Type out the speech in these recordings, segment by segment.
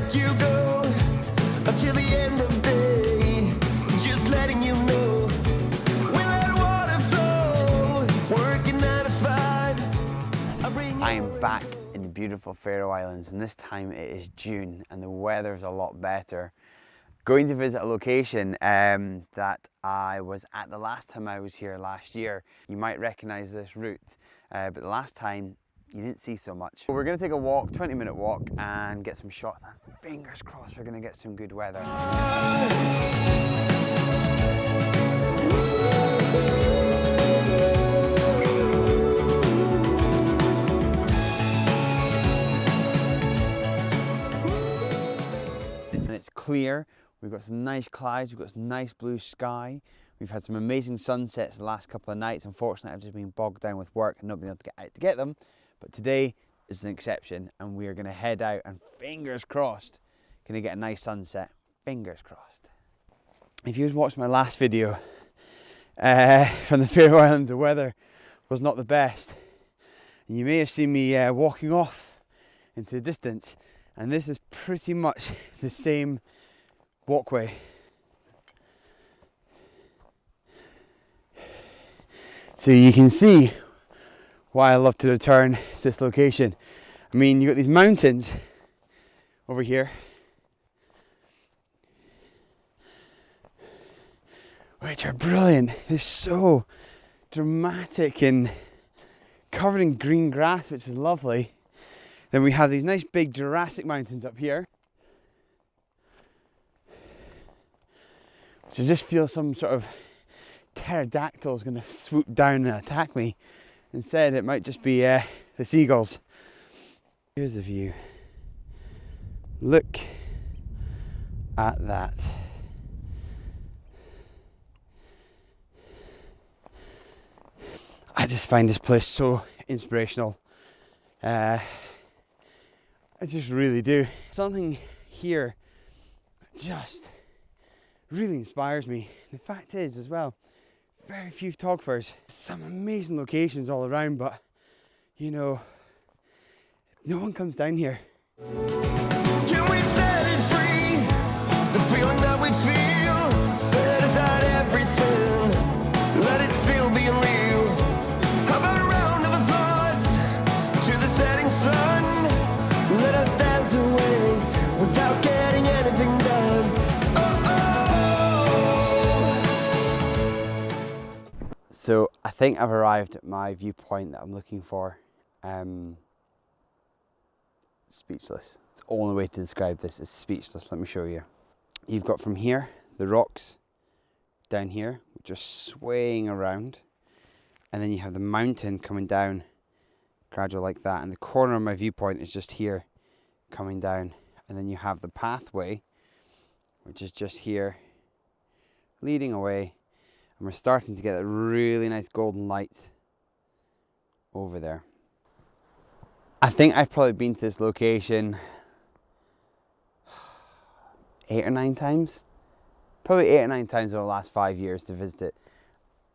let you go until the end of day. Just letting you know, we let water flow, working 9 to 5. I am back in the beautiful Faroe Islands, and this time it is June and the weather's a lot better. Going to visit a location that I was at the last time I was here last year. You might recognize this route, but the last time you didn't see so much. We're going to take a walk, 20-minute walk, and get some shots. Fingers crossed we're going to get some good weather. And it's clear. We've got some nice clouds, we've got some nice blue sky. We've had some amazing sunsets the last couple of nights. Unfortunately, I've just been bogged down with work and not been able to get out to get them. But today is an exception, and we are going to head out and fingers crossed, going to get a nice sunset. Fingers crossed. If you watched my last video from the Faroe Islands, the weather was not the best. And you may have seen me walking off into the distance, and this is pretty much the same walkway. So you can see why I love to return to this location. I mean, you've got these mountains over here, which are brilliant. They're so dramatic and covered in green grass, which is lovely. Then we have these nice big Jurassic mountains up here, which I just feel some sort of pterodactyl is going to swoop down and attack me. Instead, it might just be the seagulls. Here's a view. Look at that. I just find this place so inspirational. I just really do. Something here just really inspires me. The fact is as well, very few photographers, some amazing locations all around, but you know, no one comes down here. Can we set it free? The feeling that we feel, set aside everything, let it still be real. How about a round of applause to the setting sun? Let us dance away without getting anything done. So I think I've arrived at my viewpoint that I'm looking for. Speechless. It's the only way to describe this is speechless. Let me show you. You've got from here, the rocks down here, which are swaying around. And then you have the mountain coming down, gradual like that. And the corner of my viewpoint is just here, coming down. And then you have the pathway, which is just here, leading away. And we're starting to get a really nice golden light over there. I think I've probably been to this location 8 or 9 times. Probably 8 or 9 times over the last 5 years to visit it.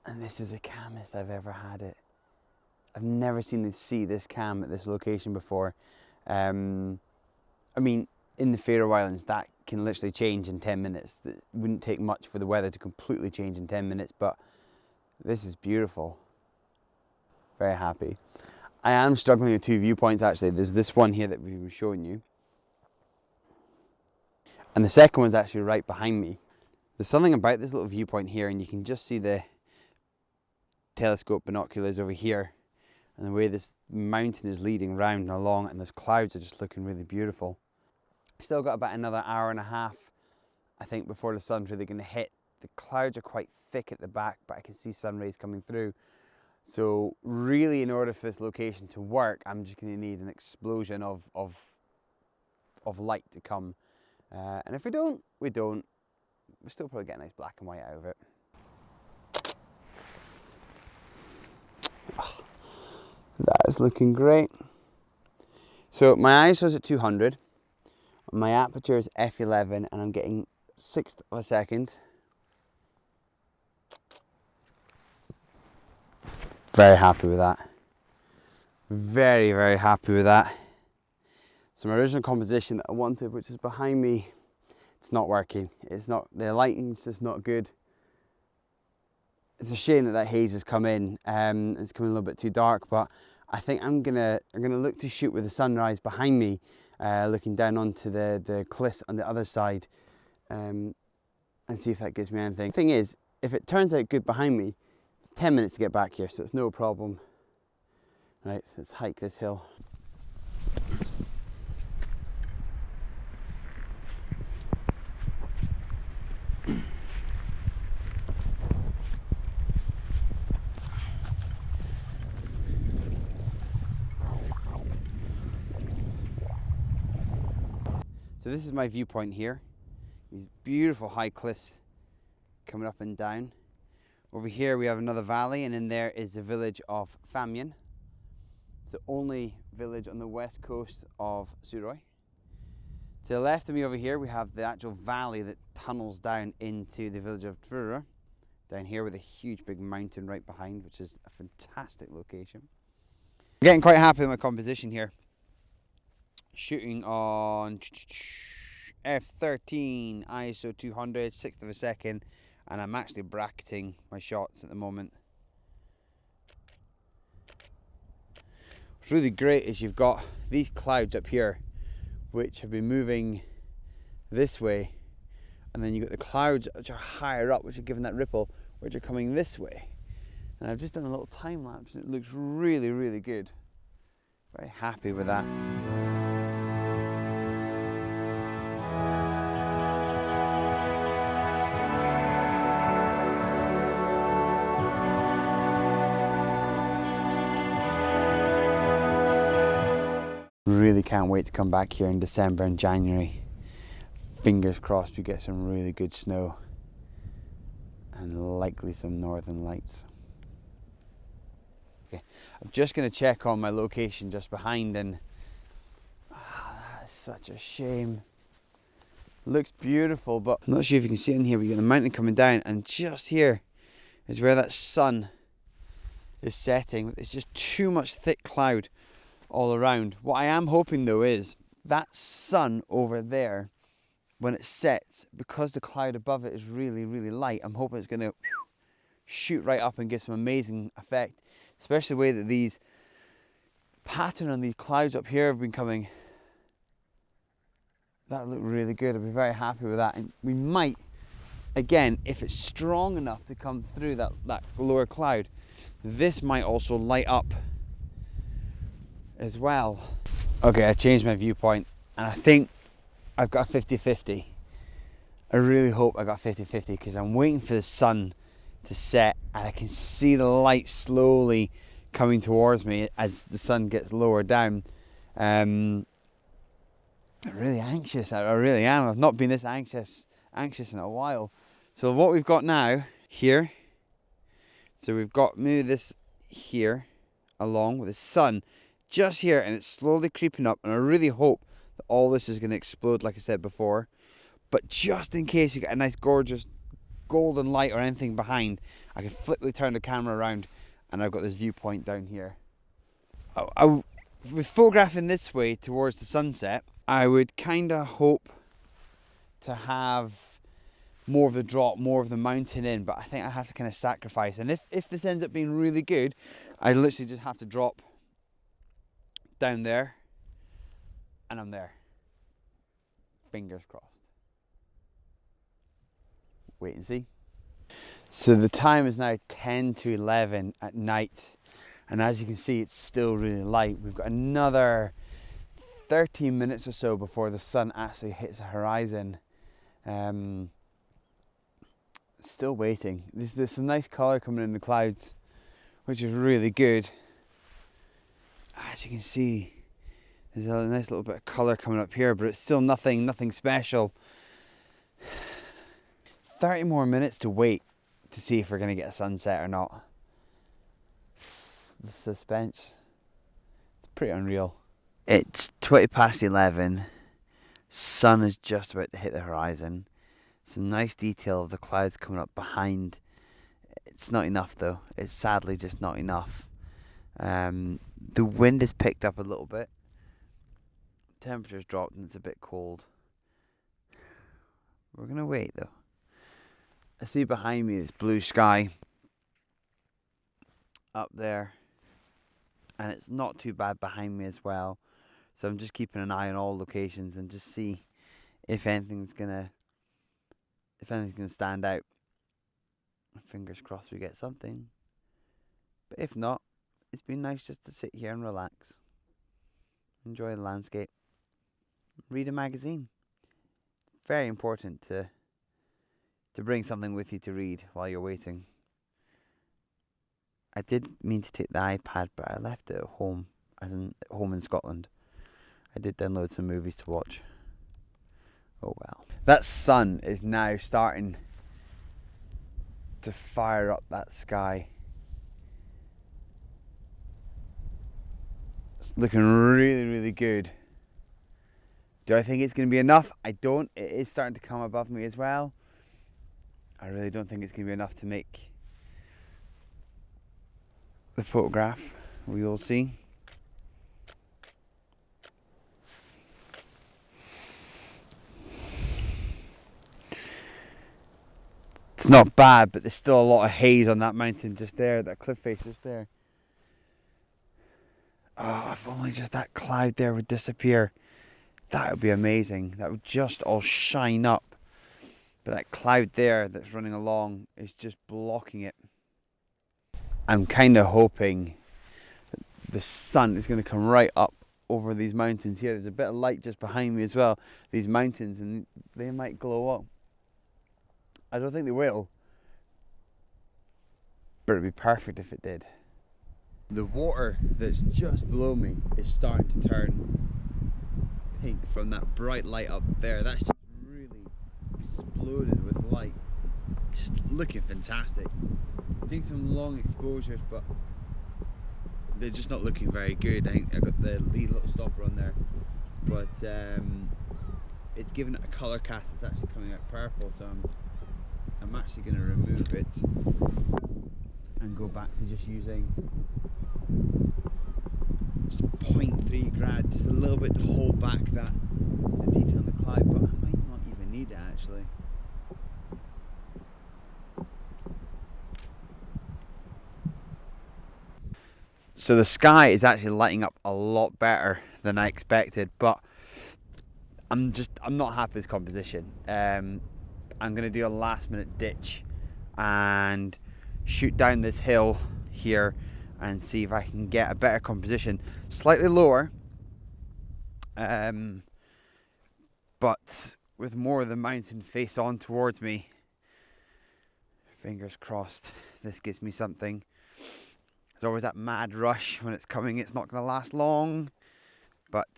And this is the calmest I've ever had it. I've never seen the sea this calm at this location before. I mean, in the Faroe Islands, that can literally change in 10 minutes. It wouldn't take much for the weather to completely change in 10 minutes, but this is beautiful. Very happy. I am struggling with 2 viewpoints actually. There's this one here that we were showing you, and the second one's actually right behind me. There's something about this little viewpoint here, and you can just see the telescope binoculars over here, and the way this mountain is leading round and along, and those clouds are just looking really beautiful. Still got about another hour and a half, I think, before the sun's really going to hit. The clouds are quite thick at the back, but I can see sun rays coming through. So really, in order for this location to work, I'm just going to need an explosion of light to come. And if we don't, we don't. We'll still probably get a nice black and white out of it. Oh, that is looking great. So my ISO's at 200. My aperture is f11 and I'm getting 1/6 of a second. Very happy with that. Very, very happy with that. So my original composition that I wanted, which is behind me, it's not working. It's not, the lighting's just not good. It's a shame that that haze has come in. It's coming a little bit too dark, but I think I'm gonna look to shoot with the sunrise behind me, looking down onto the cliffs on the other side, and see if that gives me anything. The thing is, if it turns out good behind me, it's 10 minutes to get back here, so it's no problem. Right, let's hike this hill. So this is my viewpoint here. These beautiful high cliffs coming up and down. Over here we have another valley, and in there is the village of Famjan. It's the only village on the west coast of Suðuroy. To the left of me over here we have the actual valley that tunnels down into the village of Suðuroy. Down here with a huge big mountain right behind, which is a fantastic location. I'm getting quite happy with my composition here. Shooting on f13 ISO 200, 1/6 of a second, and I'm actually bracketing my shots at the moment. What's really great is you've got these clouds up here which have been moving this way, and then you've got the clouds which are higher up, which are giving that ripple, which are coming this way. And I've just done a little time lapse and it looks really, really good. Very happy with that. Really can't wait to come back here in December and January. Fingers crossed we get some really good snow and likely some northern lights. Okay, I'm just going to check on my location just behind, and that's such a shame. Looks beautiful, but I'm not sure if you can see it in here, but you got the mountain coming down, and just here is where that sun is setting. It's just too much thick cloud all around. What I am hoping though is that sun over there, when it sets, because the cloud above it is really, really light, I'm hoping it's going to shoot right up and give some amazing effect, especially the way that these pattern on these clouds up here have been coming. That looked really good. I'd be very happy with that, and we might, again, if it's strong enough to come through that lower cloud, this might also light up as well. Okay, I changed my viewpoint and I think I've got a 50-50. I really hope I got 50-50 because I'm waiting for the sun to set and I can see the light slowly coming towards me as the sun gets lower down. I'm really anxious. I really am. I've not been this anxious in a while. So what we've got now here, so we've got maybe this here along with the sun just here, and it's slowly creeping up, and I really hope that all this is going to explode like I said before. But just in case you get a nice gorgeous golden light or anything behind, I can flippantly turn the camera around and I've got this viewpoint down here. With photographing this way towards the sunset, I would kind of hope to have more of the drop, more of the mountain in, but I think I have to kind of sacrifice. And if this ends up being really good, I literally just have to drop down there and I'm there. Fingers crossed. Wait and see. So the time is now 10 to 11 at night, and as you can see it's still really light. We've got another 13 minutes or so before the sun actually hits the horizon. Still waiting. There's some nice colour coming in the clouds, which is really good. As you can see, there's a nice little bit of colour coming up here, but it's still nothing special. 30 more minutes to wait to see if we're going to get a sunset or not. The suspense. It's pretty unreal. It's 20 past 11. Sun is just about to hit the horizon. Some nice detail of the clouds coming up behind. It's not enough though. It's sadly just not enough. The wind has picked up a little bit. temperature's dropped and it's a bit cold. We're gonna wait though. I see behind me is blue sky up there, and it's not too bad behind me as well. So I'm just keeping an eye on all locations and just see if anything's gonna stand out. Fingers crossed we get something. But if not, it's been nice just to sit here and relax. Enjoy the landscape. Read a magazine. Very important to bring something with you to read while you're waiting. I did mean to take the iPad, but I left it at home, as in at home in Scotland. I did download some movies to watch. Oh well. That sun is now starting to fire up that sky. It's looking really, really good. Do I think it's going to be enough? I don't. It is starting to come above me as well. I really don't think it's going to be enough to make the photograph. We will see. It's not bad, but there's still a lot of haze on that mountain just there, that cliff face just there. Oh, if only just that cloud there would disappear. That would be amazing. That would just all shine up. But that cloud there that's running along is just blocking it. I'm kind of hoping that the sun is going to come right up over these mountains here. There's a bit of light just behind me as well. These mountains, and they might glow up. I don't think they will, but it'd be perfect if it did. The water that's just below me is starting to turn pink from that bright light up there. That's just really exploded with light. Just looking fantastic. Doing some long exposures, but they're just not looking very good. I think I got the lead little stopper on there, but it's given it a colour cast. It's actually coming out purple, so I'm actually going to remove it and go back to just using just 0.3 grad, just a little bit to hold back the detail in the cloud, but I might not even need it actually. So the sky is actually lighting up a lot better than I expected, but I'm not happy with this composition. I'm going to do a last minute ditch and shoot down this hill here and see if I can get a better composition. Slightly lower, but with more of the mountain face on towards me. Fingers crossed this gives me something. There's always that mad rush when it's coming. It's not going to last long, but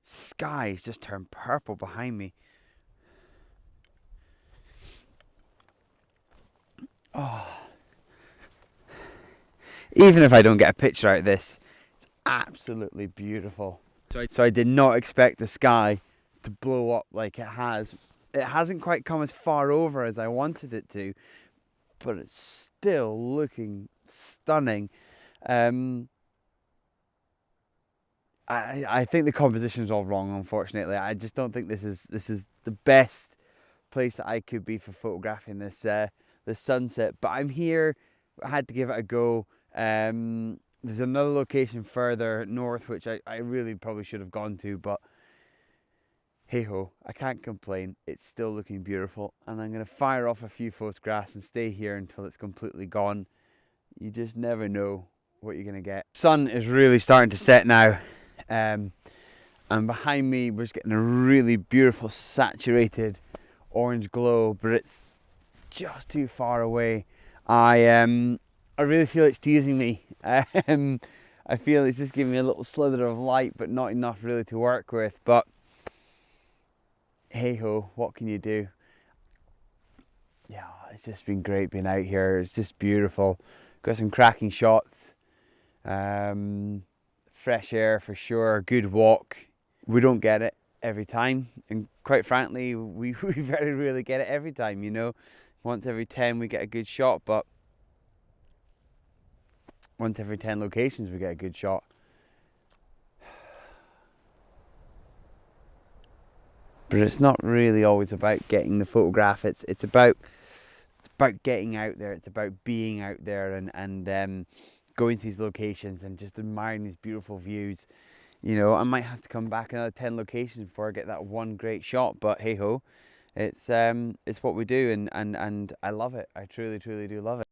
skies just turned purple behind me. Oh. Even if I don't get a picture out of this, it's absolutely beautiful. So I did not expect the sky to blow up like it has. It hasn't quite come as far over as I wanted it to, but it's still looking stunning. I think the composition is all wrong, unfortunately. I just don't think this is the best place that I could be for photographing this this sunset, but I'm here. I had to give it a go. There's another location further north which I really probably should have gone to, but hey ho, I can't complain. It's still looking beautiful, and I'm going to fire off a few photographs and stay here until it's completely gone. You just never know what you're going to get. Sun is really starting to set now, and behind me we're just getting a really beautiful saturated orange glow, but it's just too far away. I really feel it's teasing me. I feel it's just giving me a little slither of light, but not enough really to work with. But hey ho, what can you do? Yeah, it's just been great being out here. It's just beautiful. Got some cracking shots. Fresh air for sure. Good walk. We don't get it every time, and quite frankly, we very rarely get it every time. You know, once every 10 we get a good shot, but once every 10 locations we get a good shot. but it's not really always about getting the photograph. It's about getting out there. It's about being out there and going to these locations and just admiring these beautiful views. You know, I might have to come back another 10 locations before I get that one great shot, but hey ho, it's what we do, and I love it. I truly do love it.